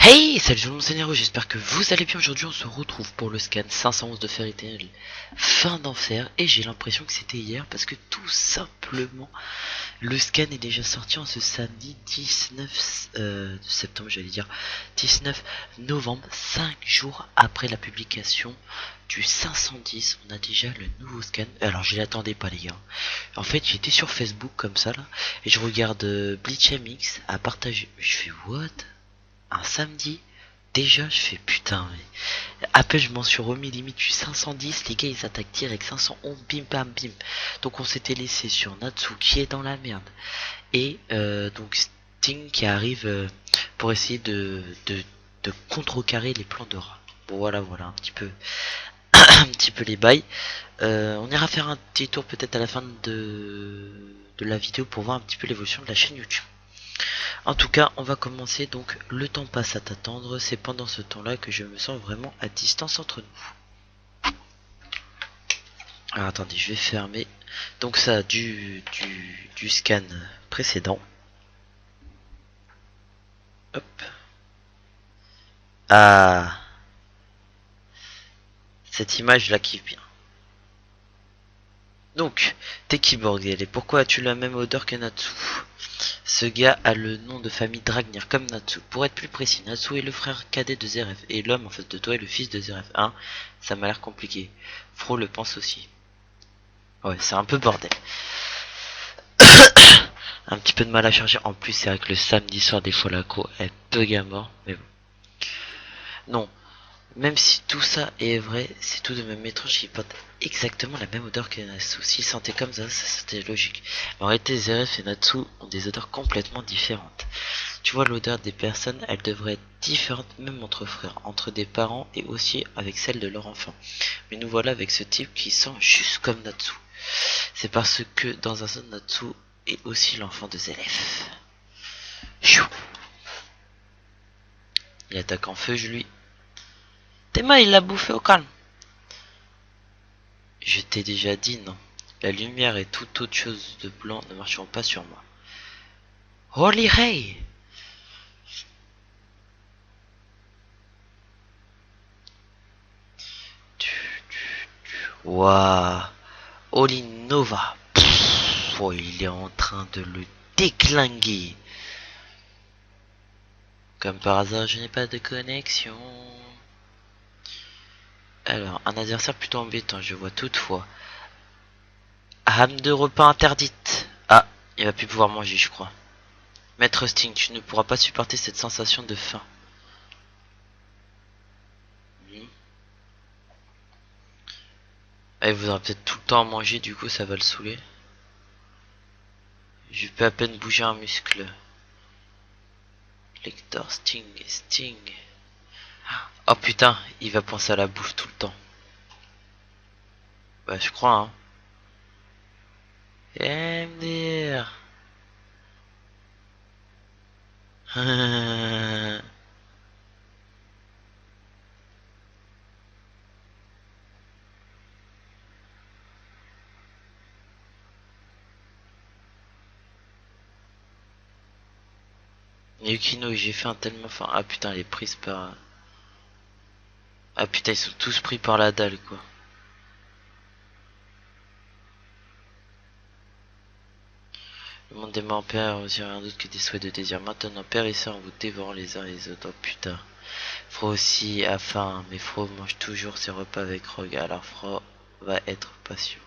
Hey, salut tout le monde, c'est Nero, j'espère que vous allez bien. Aujourd'hui on se retrouve pour le scan 511 de Fairy Tail Fin d'Enfer. Et j'ai l'impression que c'était hier parce que tout simplement le scan est déjà sorti en ce samedi 19 septembre, j'allais dire 19 novembre, 5 jours après la publication du 510. On a déjà le nouveau scan. Alors je l'attendais pas les gars. En fait j'étais sur Facebook comme ça là et je regarde Bleach MX à partager. Je fais what, un samedi déjà, je fais putain, mais après je m'en suis remis limite du 510, les gars ils attaquent direct 511, bim bam bim. Donc on s'était laissé sur Natsu qui est dans la merde. Et donc Sting qui arrive pour essayer de contrecarrer les plans de rat. Bon voilà un petit peu un petit peu les bails. On ira faire un petit tour peut-être à la fin de la vidéo pour voir un petit peu l'évolution de la chaîne YouTube. En tout cas, on va commencer, donc le temps passe à t'attendre, c'est pendant ce temps-là que je me sens vraiment à distance entre nous. Alors attendez, je vais fermer. Donc ça, du scan précédent. Hop. Ah, cette image la kiffe bien. Donc, t'es Kiborg, et pourquoi as-tu la même odeur que Natsu? Ce gars a le nom de famille Dragnir comme Natsu. Pour être plus précis, Natsu est le frère cadet de Zeref et l'homme en face de toi est le fils de Zeref. Hein, ça m'a l'air compliqué. Fro le pense aussi. Ouais, c'est un peu bordel. Un petit peu de mal à charger. En plus, c'est vrai que le samedi soir, des fois, la co est peu gamin. Mais bon. Non. Même si tout ça est vrai, c'est tout de même étrange qu'il porte exactement la même odeur que Natsu. S'il sentait comme ça c'était logique. Mais en réalité, Zeref et Natsu ont des odeurs complètement différentes. Tu vois, l'odeur des personnes, elle devrait être différente même entre frères, entre des parents et aussi avec celle de leur enfant. Mais nous voilà avec ce type qui sent juste comme Natsu. C'est parce que dans un sens, Natsu est aussi l'enfant de Zeref. Il attaque en feu, je lui. Tema, il l'a bouffé au calme. Je t'ai déjà dit non. La lumière et toute autre chose de blanc ne marcheront pas sur moi. Holy Ray! Waouh! Holy Nova! Oh, il est en train de le déclinguer. Comme par hasard, je n'ai pas de connexion. Alors, un adversaire plutôt embêtant, je vois toutefois. Âme de repas interdite. Ah, il va plus pouvoir manger, je crois. Maître Sting, tu ne pourras pas supporter cette sensation de faim. Il voudra peut-être tout le temps manger, du coup ça va le saouler. Je peux à peine bouger un muscle. Lector, Sting. Oh putain, il va penser à la bouffe tout le temps. Bah je crois hein. MDR. Yukino, j'ai fait un tellement faim. Ah putain, elle est prise par... Ah putain, ils sont tous pris par la dalle quoi. Le monde des morts perd aussi rien d'autre que des souhaits de désir. Maintenant, père et sœur en vous dévorant les uns les autres. Oh putain. Fro aussi a faim, mais Fro mange toujours ses repas avec Rogue. Alors Fro va être patient.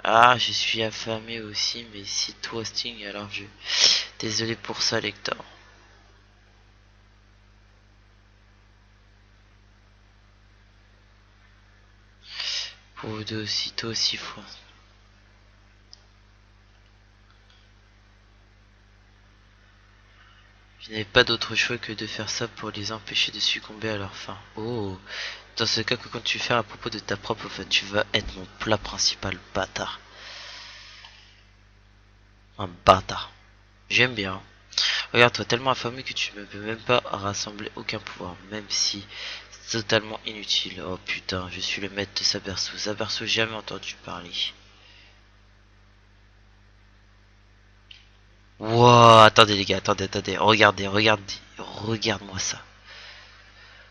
Ah, je suis affamé aussi, mais si toi Sting, alors je... Désolé pour ça, Lector. Pour vous deux aussi, toi aussi, Fro. Je n'avais pas d'autre choix que de faire ça pour les empêcher de succomber à leur faim. Oh, dans ce cas, que comptes-tu faire à propos de ta propre faim? Tu vas être mon plat principal, bâtard. Un bâtard. J'aime bien. Regarde-toi, tellement affamé que tu ne peux même pas rassembler aucun pouvoir, même si c'est totalement inutile. Oh putain, je suis le maître de Saberso. Saberso, jamais entendu parler. Wow, attendez les gars, attendez, regarde-moi ça.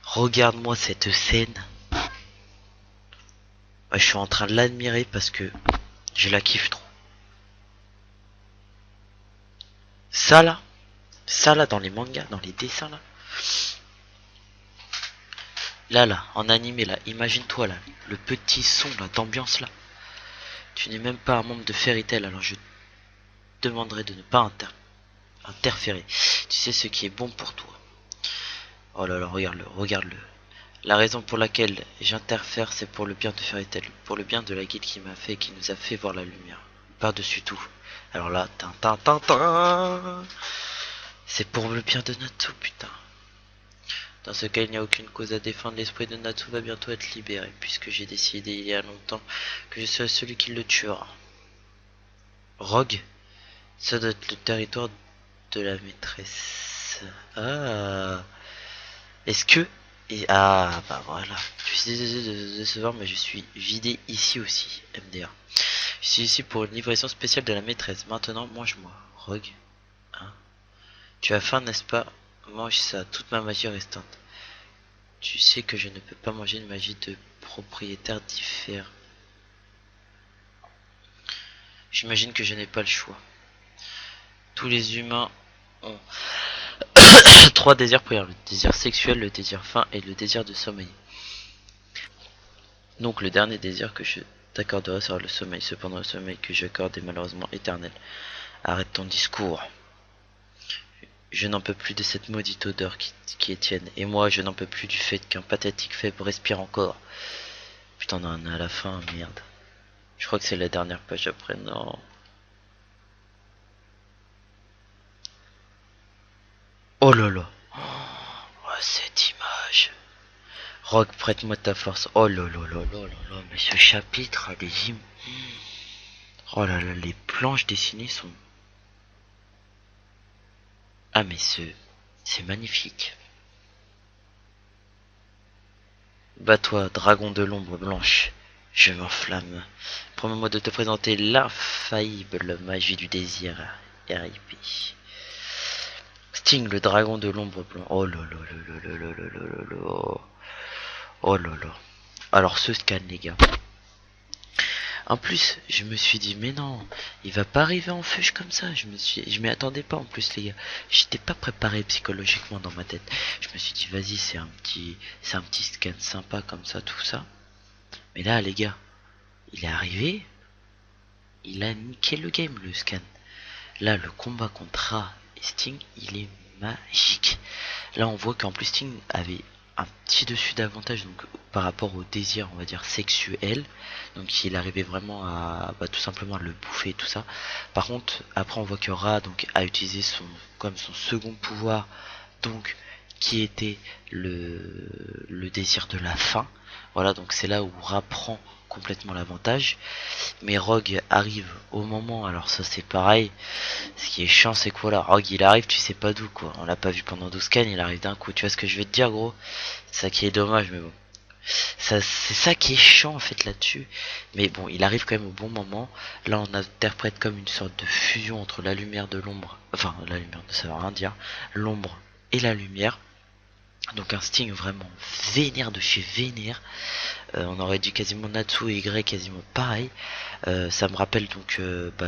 Regarde-moi cette scène. Ouais, je suis en train de l'admirer parce que je la kiffe trop. Ça là, dans les mangas, dans les dessins là. Là, en animé là, imagine-toi là, le petit son là, d'ambiance là. Tu n'es même pas un membre de Fairy Tail, alors je te demanderai de ne pas interférer. Tu sais ce qui est bon pour toi. Oh là là, regarde-le. La raison pour laquelle j'interfère, c'est pour le bien de Fairy Tail, pour le bien de la guide qui nous a fait voir la lumière. Par-dessus tout. Alors là, c'est pour le bien de Natsu, putain. Dans ce cas, il n'y a aucune cause à défendre. L'esprit de Natsu va bientôt être libéré, puisque j'ai décidé il y a longtemps que je serai celui qui le tuera. Rogue, ça doit être le territoire de la maîtresse. Ah, est-ce que... ah, bah voilà. Je suis désolé de décevoir, mais je suis vidé ici aussi, MDR. Je suis ici pour une livraison spéciale de la maîtresse. Maintenant, mange-moi. Rogue, hein. Tu as faim, n'est-ce pas? Mange ça, toute ma magie restante. Tu sais que je ne peux pas manger une magie de propriétaire différent. J'imagine que je n'ai pas le choix. Tous les humains ont trois désirs primaires, le désir sexuel, le désir faim et le désir de sommeil. Donc le dernier désir que je t'accorderai sera le sommeil. Cependant le sommeil que j'accorde est malheureusement éternel. Arrête ton discours. Je n'en peux plus de cette maudite odeur qui est tienne. Et moi je n'en peux plus du fait qu'un pathétique faible respire encore. Putain, on en est à la fin, merde. Je crois que c'est la dernière page après, non. Oh là là. Oh, cette image. Rogue, prête-moi ta force. Oh là là là là là là. Mais ce chapitre, les oh là là, les planches dessinées sont... Ah mais c'est magnifique. Bats-toi, dragon de l'ombre blanche. Je m'enflamme. Promets-moi de te présenter l'infaillible magie du désir. R.I.P. Sting, le dragon de l'ombre blanche. Oh là là là là là là là là là. Oh là là. Alors ce scan les gars. En plus, je me suis dit mais non, il va pas arriver en fuge comme ça. Je m'y attendais pas en plus les gars. J'étais pas préparé psychologiquement dans ma tête. Je me suis dit vas-y c'est un petit scan sympa comme ça tout ça. Mais là les gars, il est arrivé, il a niqué le game le scan. Là le combat contre Ra et Sting, il est magique. Là on voit qu'en plus Sting avait un petit dessus d'avantage donc par rapport au désir on va dire sexuel, donc il arrivait vraiment à tout simplement à le bouffer et tout ça. Par contre après on voit que Ra donc a utilisé son second pouvoir, donc qui était le désir de la faim. Voilà, donc c'est là où Ra prend complètement l'avantage, mais Rogue arrive au moment, alors ça c'est pareil, ce qui est chiant c'est que voilà, Rogue il arrive tu sais pas d'où quoi, on l'a pas vu pendant 12 scans, il arrive d'un coup, tu vois ce que je vais te dire gros, c'est ça qui est dommage mais bon, c'est ça qui est chiant en fait là-dessus, mais bon il arrive quand même au bon moment, là on interprète comme une sorte de fusion entre la lumière de l'ombre, enfin la lumière ça veut rien dire, l'ombre et la lumière, donc un Sting vraiment vénère de chez vénère. On aurait dit quasiment Natsu et Y quasiment pareil. Ça me rappelle donc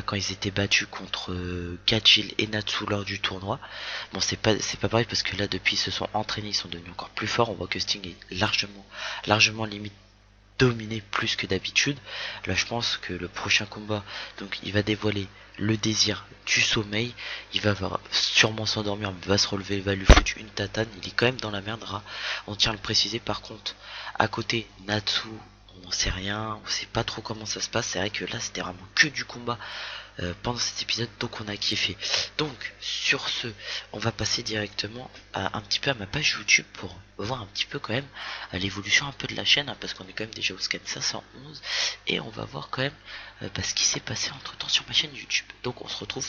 quand ils étaient battus contre Gajil et Natsu lors du tournoi. Bon c'est pas pareil parce que là depuis ils se sont entraînés, ils sont devenus encore plus forts. On voit que Sting est largement limite dominé plus que d'habitude. Là je pense que le prochain combat, donc il va dévoiler le désir du sommeil, il va sûrement s'endormir, va se relever, il va lui foutre une tatane, il est quand même dans la merde Ra. On tient à le préciser. Par contre à côté Natsu, on sait rien, on sait pas trop comment ça se passe. C'est vrai que là c'était vraiment que du combat pendant cet épisode, donc on a kiffé. Donc sur ce, on va passer directement un petit peu à ma page YouTube pour voir un petit peu quand même l'évolution un peu de la chaîne, hein, parce qu'on est quand même déjà au scan 511 et on va voir quand même ce qui s'est passé entre temps sur ma chaîne YouTube. Donc on se retrouve